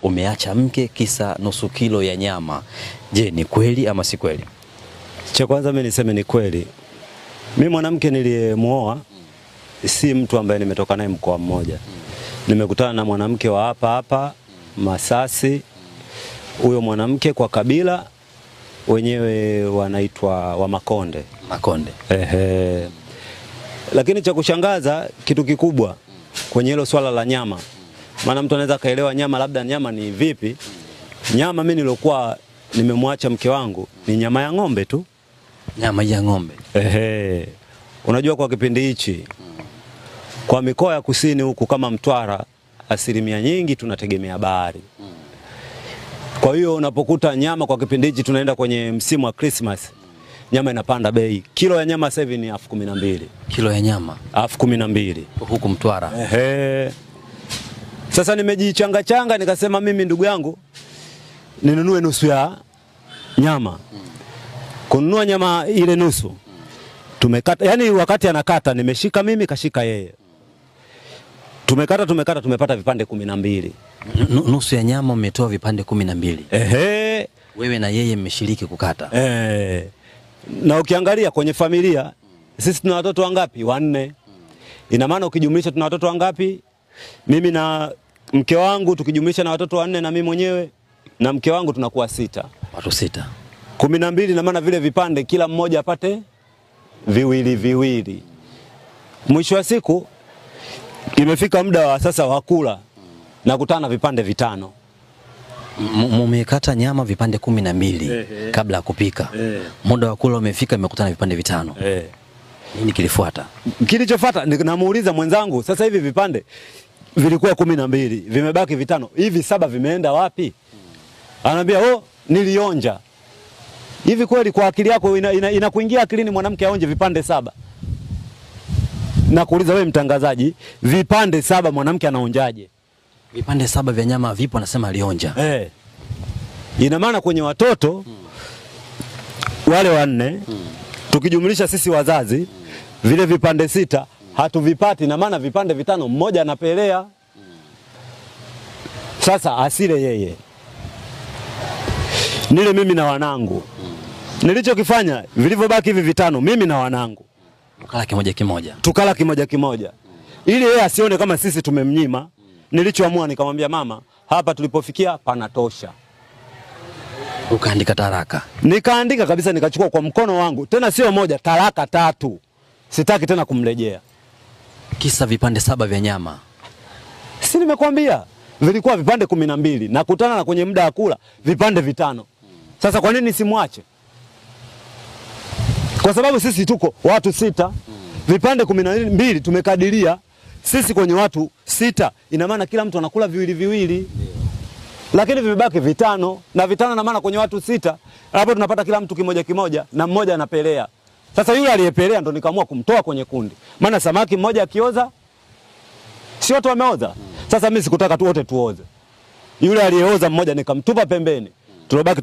Umeacha mke kisa nusu kilo ya nyama. Je, ni kweli ama si kweli? Cha kwanza mimi niseme ni kweli. Mimi mwanamke niliyemuoa si mtu ambaye nimetoka naye mkoa mmoja. Nimekutana na mwanamke wa hapa Masasi. Huyo mwanamke kwa kabila wenyewe wanaitwa wa Makonde. Makonde. Lakini cha kushangaza kitu kikubwa kwenye hilo swala la nyama. Maana mtu anaweza kaelewa nyama labda nyama ni vipi. Nyama mimi nilokuwa nimemwacha mke wangu ni nyama ya ng'ombe tu. Nyama ya ng'ombe. Unajua kwa kipindi hichi kwa mikoa ya kusini huku kama Mtwara asilimia nyingi tunategemea bahari. Kwa hiyo unapokuta nyama kwa kipindi hichi tunaenda kwenye msimu wa Christmas, nyama inapanda bei. Kilo ya nyama sasa hivi ni 12,000. Kilo ya nyama 12,000 huku Mtwara. Sasa nimejichanga nikasema mimi ndugu yangu ninunue nusu ya nyama. Kununua nyama ile nusu. Tumekata, yani wakati anakata nimeshika mimi kashika yeye. Tumekata tumepata vipande 12. Nusu ya nyama umetoa vipande 12. Wewe na yeye mmeshiriki kukata. Na ukiangalia kwenye familia sisi tuna watoto wangapi? 4. Ina maana ukijumlisha tuna watoto wangapi? Mimi na mke wangu tukijumlisha na watoto 4 na mimi mwenyewe na mke wangu tunakuwa 6. Watu 6. 12 na maana vile vipande kila mmoja apate viwili. Mwisho wa siku imefika muda wa sasa wa kula na kutana vipande 5. Mmekata nyama vipande 12 kabla ya kupika. Muda wa kula umefika, mmekutana vipande 5. Nini kilifuata? Kilichofuata namuuliza mwenzangu, sasa hivi vipande vilikuwa 12, vimebaki 5. Hivi 7 vimeenda wapi? Anambia, nilionja. Hivi kweli kwa akili yako inakuingia akilini mwanamke aonje vipande 7? Na kuuliza wewe mtangazaji, vipande 7 mwanamke anaonjaje? Vipande 7 vya nyama vipo anasema alionja. Ina maana kwenye watoto wale 4 tukijumlisha sisi wazazi vile vipande 6 hatuvipati, na maana vipande 5 mmoja anapelea. Sasa asile yeye. Nile mimi na wanangu. Nilichokifanya vilivyobaki hivi 5 mimi na wanangu tukala kimoja kimoja. Tukala kimoja kimoja. Ili yeye asione kama sisi tumemnyima. Nilichoamua nikamwambia mama, hapa tulipofikia panatosha. Ukaandika talaka. Nikaandika kabisa, nikachukua kwa mkono wangu. Tena sio moja, talaka 3. Sitaki tena kumrejea. Kisa vipande 7 vya nyama. Si nimekwambia vilikuwa vipande 12 na kutana na kwenye muda wa kula vipande 5. Sasa kwa nini simwache? Kwa sababu sisi tuko watu 6. Vipande 12 tumekadiria sisi kwenye watu 6. Ina maana kila mtu anakula viwili. Lakini vimebaki 5 na 5 na maana kwenye watu 6 hapo tunapata kila mtu kimoja na mmoja anapelea. Sasa yule aliyepelea ndo nikaamua kumtoa kwenye kundi. Maana samaki mmoja akioza si wote wameoza. Sasa mimi sikutaka tu wote tuoze. Yule aliyeoza mmoja nikamtupa pembeni. Tulobaki